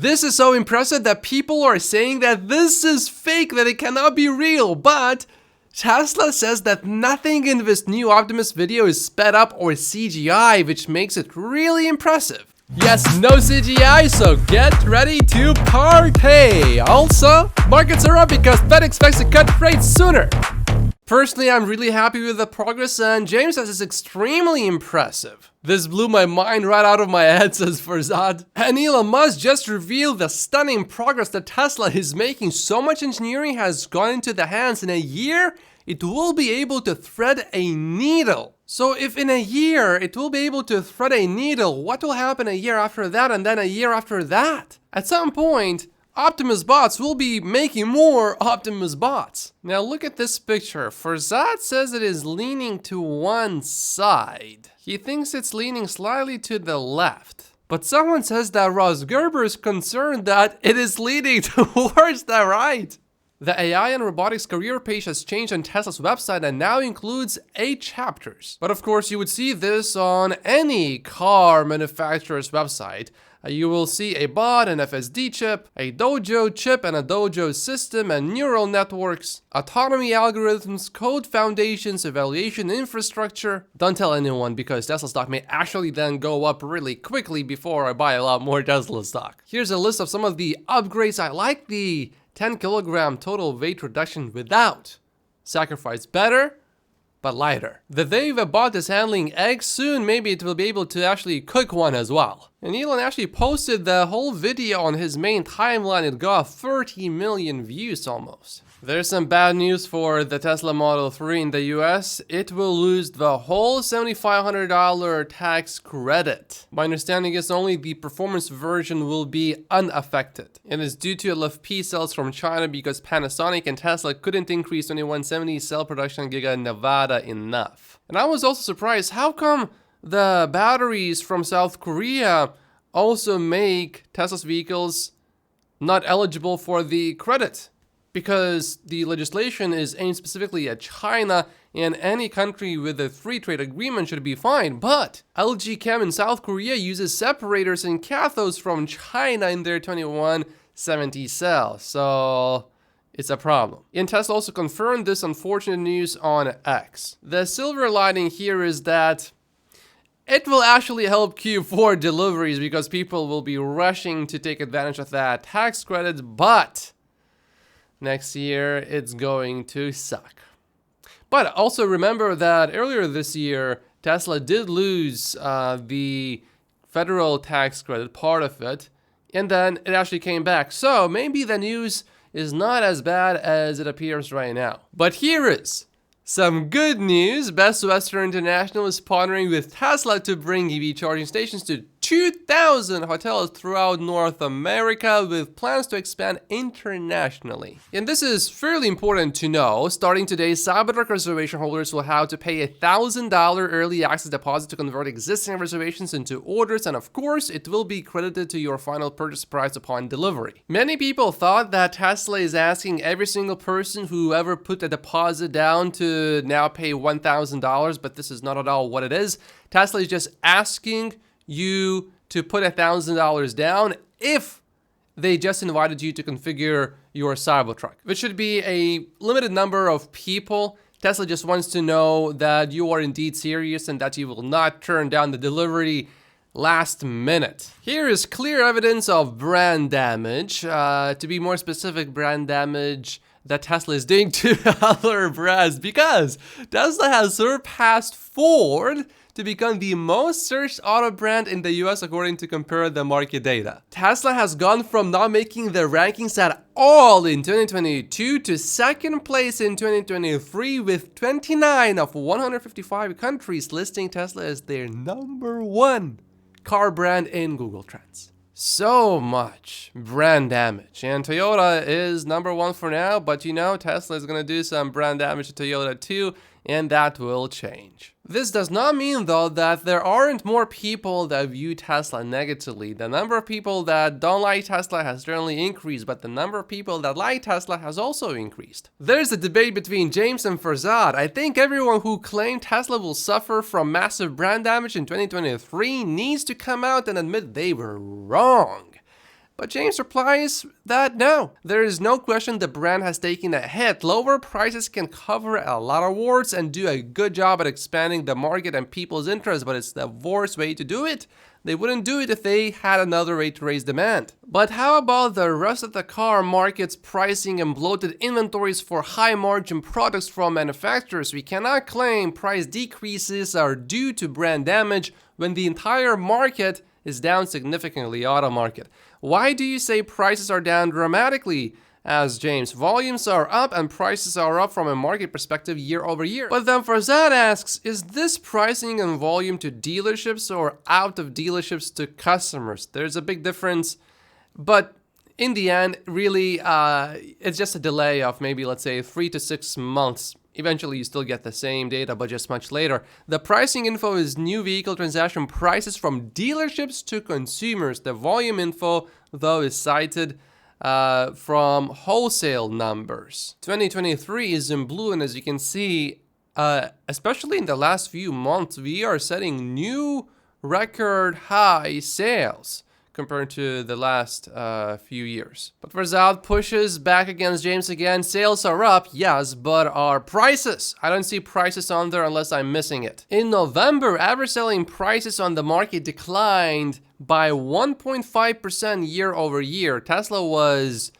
This is so impressive that people are saying that this is fake, that it cannot be real, but Tesla says that nothing in this new Optimus video is sped up or CGI, which makes it really impressive. Yes, no CGI, so get ready to party! Also, markets are up because Fed expects to cut rates sooner. Personally, I'm really happy with the progress, and James says it's extremely impressive. This blew my mind right out of my head, says Farzad. And Elon Musk just revealed the stunning progress that Tesla is making. So much engineering has gone into the hands. In a year, it will be able to thread a needle. So if in a year it will be able to thread a needle, what will happen a year after that and then a year after that? At some point, Optimus bots will be making more Optimus bots. Now look at this picture. Farzad says it is leaning to one side. He thinks it's leaning slightly to the left. But someone says that Ross Gerber is concerned that it is leaning towards the right. The AI and robotics career page has changed on Tesla's website and now includes 8 chapters. But of course, you would see this on any car manufacturer's website. You will see a bot, an FSD chip, a dojo chip and a dojo system and neural networks, autonomy algorithms, code foundations, evaluation infrastructure. Don't tell anyone because Tesla stock may actually then go up really quickly before I buy a lot more Tesla stock. Here's a list of some of the upgrades. I like the 10 kilogram total weight reduction without sacrifice. Better, but lighter. The day the bot is handling eggs, soon maybe it will be able to actually cook one as well. And Elon actually posted the whole video on his main timeline. It got 30 million views almost. There's some bad news for the Tesla Model 3 in the US. It will lose the whole $7,500 tax credit. My understanding is only the performance version will be unaffected. And it's due to LFP cells from China because Panasonic and Tesla couldn't increase 2170 cell production in Giga Nevada enough. And I was also surprised, how come the batteries from South Korea also make Tesla's vehicles not eligible for the credit? Because the legislation is aimed specifically at China, and any country with a free trade agreement should be fine. But LG Chem in South Korea uses separators and cathodes from China in their 2170 cells, so it's a problem. And Tesla also confirmed this unfortunate news on X. The silver lining here is that it will actually help Q4 deliveries because people will be rushing to take advantage of that tax credit, but next year it's going to suck. But also remember that earlier this year, Tesla did lose the federal tax credit, part of it, and then it actually came back. So maybe the news is not as bad as it appears right now. But here is some good news. Best Western International is partnering with Tesla to bring EV charging stations to 2,000 hotels throughout North America with plans to expand internationally. And this is fairly important to know. Starting today, Cybertruck reservation holders will have to pay a $1,000 early access deposit to convert existing reservations into orders, and of course, it will be credited to your final purchase price upon delivery. Many people thought that Tesla is asking every single person who ever put a deposit down to now pay $1,000, but this is not at all what it is. Tesla is just asking you to put $1,000 down if they just invited you to configure your Cybertruck, which should be a limited number of people. Tesla just wants to know that you are indeed serious and that you will not turn down the delivery last minute. Here is clear evidence of brand damage. To be more specific, brand damage that Tesla is doing to other brands, because Tesla has surpassed Ford to become the most searched auto brand in the US according to Compare the Market data. Tesla has gone from not making the rankings at all in 2022 to second place in 2023, with 29 of 155 countries listing Tesla as their #1 car brand in Google Trends. So much brand damage, and Toyota is #1 for now, but you know, Tesla is going to do some brand damage to Toyota too, and that will change. This does not mean, though, that there aren't more people that view Tesla negatively. The number of people that don't like Tesla has certainly increased, but the number of people that like Tesla has also increased. There's a debate between James and Farzad. I think everyone who claimed Tesla will suffer from massive brand damage in 2023 needs to come out and admit they were wrong. But James replies that no, there is no question the brand has taken a hit. Lower prices can cover a lot of warts and do a good job at expanding the market and people's interest, but it's the worst way to do it. They wouldn't do it if they had another way to raise demand. But how about the rest of the car market's pricing and bloated inventories for high margin products from manufacturers? We cannot claim price decreases are due to brand damage when the entire market is down significantly, auto market. Why do you say prices are down dramatically? As James, volumes are up and prices are up from a market perspective year over year. But then Farzad asks, is this pricing and volume to dealerships or out of dealerships to customers? There's a big difference, but in the end, really, it's just a delay of maybe, let's say, 3 to 6 months. Eventually, you still get the same data, but just much later. The pricing info is new vehicle transaction prices from dealerships to consumers. The volume info, though, is cited from wholesale numbers. 2023 is in blue, and as you can see, especially in the last few months, we are setting new record high sales compared to the last few years. But Farzad pushes back against James again. Sales are up, yes, but our prices? I don't see prices on there unless I'm missing it. In November, average selling prices on the market declined by 1.5% year over year. Tesla was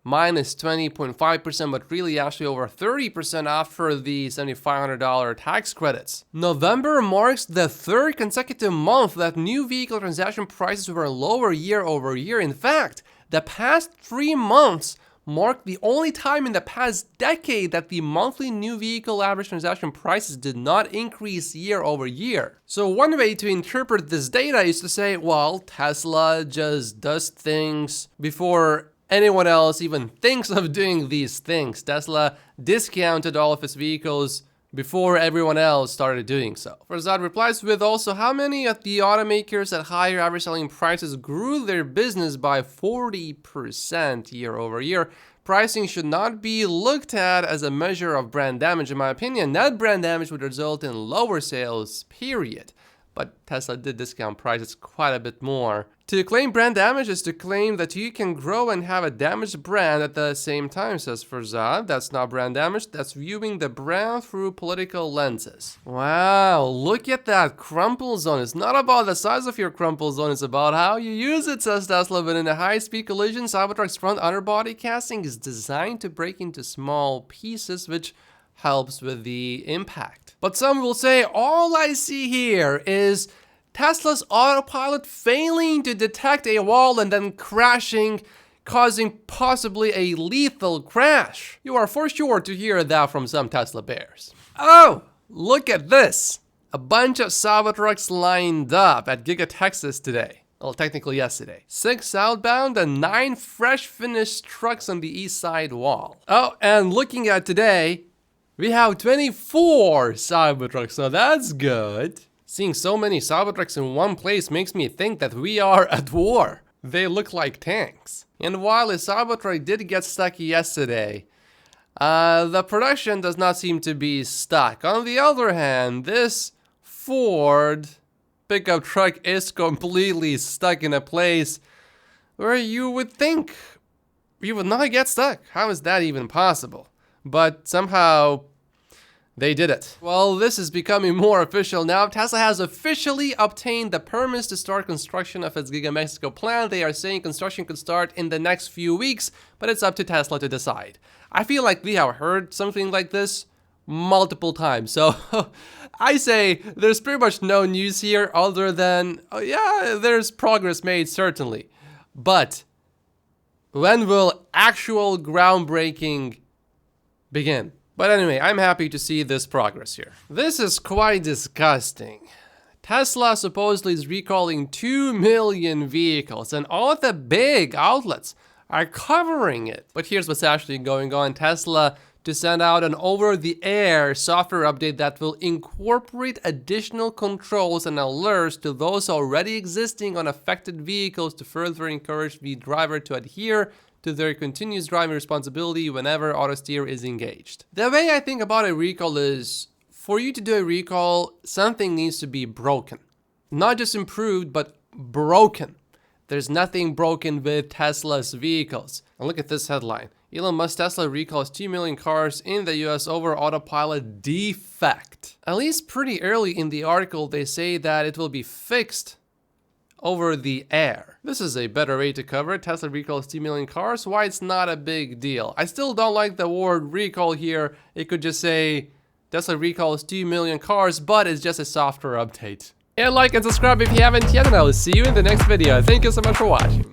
minus 20.5%, but really actually over 30% after the $7,500 tax credits. November marks the third consecutive month that new vehicle transaction prices were lower year over year. In fact, the past 3 months marked the only time in the past decade that the monthly new vehicle average transaction prices did not increase year over year. So one way to interpret this data is to say, well, Tesla just does things before anyone else even thinks of doing these things. Tesla discounted all of its vehicles before everyone else started doing so. Farzad replies with also how many of the automakers at higher average selling prices grew their business by 40% year over year. Pricing should not be looked at as a measure of brand damage. In my opinion, net brand damage would result in lower sales, period. But Tesla did discount prices quite a bit more. To claim brand damage is to claim that you can grow and have a damaged brand at the same time, says Farzad. That's not brand damage, that's viewing the brand through political lenses. Wow, look at that crumple zone. It's not about the size of your crumple zone, it's about how you use it, says Tesla. But in a high-speed collision, Cybertruck's front underbody casting is designed to break into small pieces, which helps with the impact. But some will say, all I see here is Tesla's autopilot failing to detect a wall and then crashing, causing possibly a lethal crash. You are for sure to hear that from some Tesla bears. Oh, look at this. A bunch of Cybertrucks lined up at Giga Texas today. Well, technically yesterday. 6 southbound and 9 fresh finished trucks on the east side wall. Oh, and looking at today, we have 24 Cybertrucks, so that's good. Seeing so many Cybertrucks in one place makes me think that we are at war. They look like tanks. And while a Cybertruck did get stuck yesterday, the production does not seem to be stuck. On the other hand, this Ford pickup truck is completely stuck in a place where you would think you would not get stuck. How is that even possible? But somehow they did it. Well, this is becoming more official now. Tesla has officially obtained the permits to start construction of its Giga Mexico plant. They are saying construction could start in the next few weeks, but it's up to Tesla to decide. I feel like we have heard something like this multiple times. So I say there's pretty much no news here other than, oh yeah, there's progress made, certainly. But when will actual groundbreaking begin? But anyway, I'm happy to see this progress here. This is quite disgusting. Tesla supposedly is recalling 2 million vehicles, and all of the big outlets are covering it. But here's what's actually going on. Tesla to send out an over-the-air software update that will incorporate additional controls and alerts to those already existing on affected vehicles to further encourage the driver to adhere to their continuous driving responsibility whenever autosteer is engaged. The way I think about a recall is, for you to do a recall, something needs to be broken. Not just improved, but broken. There's nothing broken with Tesla's vehicles. And look at this headline. Elon Musk Tesla recalls 2 million cars in the US over autopilot defect. At least pretty early in the article, they say that it will be fixed over the air. This is a better way to cover it. Tesla recalls 2 million cars. Why it's not a big deal. I still don't like the word recall here. It could just say Tesla recalls 2 million cars, but it's just a software update. And like and subscribe if you haven't yet, and I will see you in the next video. Thank you so much for watching.